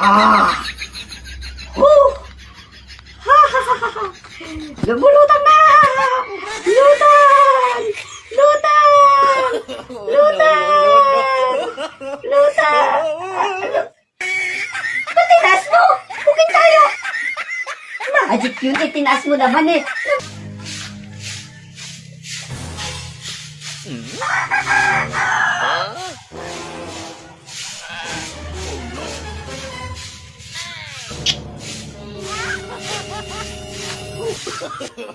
Ah! Huh! Ha ha ha ha! Lumulutang na! Lutang! Lutang! Lutang! Lutang! Ba't tinaas mo? Bukit tayo! Magic yun, tinaas mo naman eh.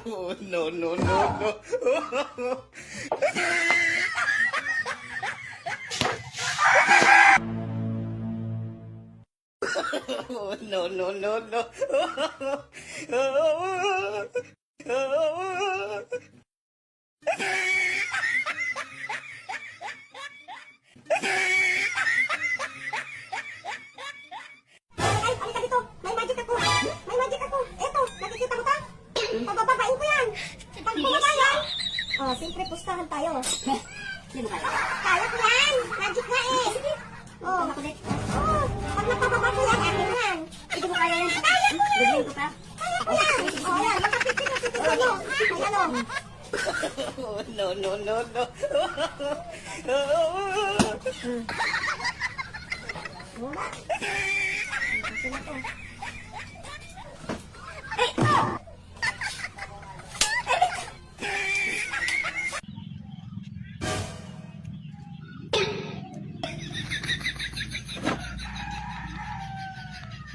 Oh, no, no, no, no. Oh, no, no, no, no. Ay, halika dito. May magic ako. May magic ako. Eto, nakikita mo ta? Pabababain ko yan. Pag bumaba yan. Oh, siyempre pustahan tayo. Hindi mo kaya. Kaya ko yan. Magic nga eh. Sige. Oh, oh, pag napababa ko yan, akin yan. Hindi mo kaya yan. Kaya ko yan. Bigyan ko pa. Kaya ko yan. Oh, yan. Makapipin na sipin ko. Ay, ano? Oh, no, no, no, no.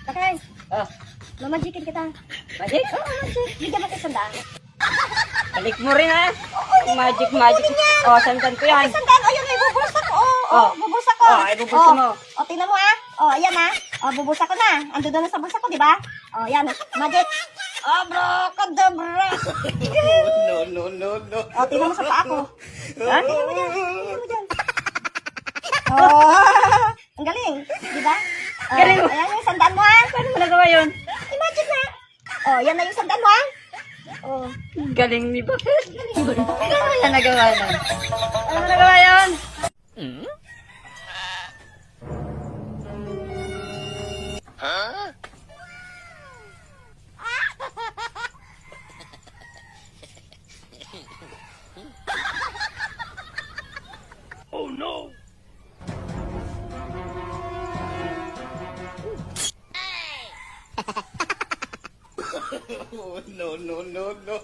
Bakay, Oh, mamagikin kita. magic? Oo, magic. Bigyan mo tayo sandaan. Balik mo rin ha. Magic, magic. Oh, sandan ko yan. Sandaan, ayun, may bubusak ko. Oh, Oh. bubusak ko. Oh, ay, bubusa mo. Oh, tingnan mo ah. Oh, ayan ah. Oh, bubusak ko na. Ando doon na sa bulsa ko, di ba? Oh, yan. Magic. Abracadabra. No, no, no, no. Oh, tingnan mo sa paa ko. Ha? Tingnan mo dyan. Oh, ang galing. Di ba? Oh, Galing mo. ayan yung sandaan mo ah. Paano mo nagawa yun? Imagine na. Oh, yan na yung sandaan mo ah. Oh, Galing ni Bakit. Paano mo yan nagawa nun? Paano mo nagawa yun? Oh, no. Oh, no, no, no, no.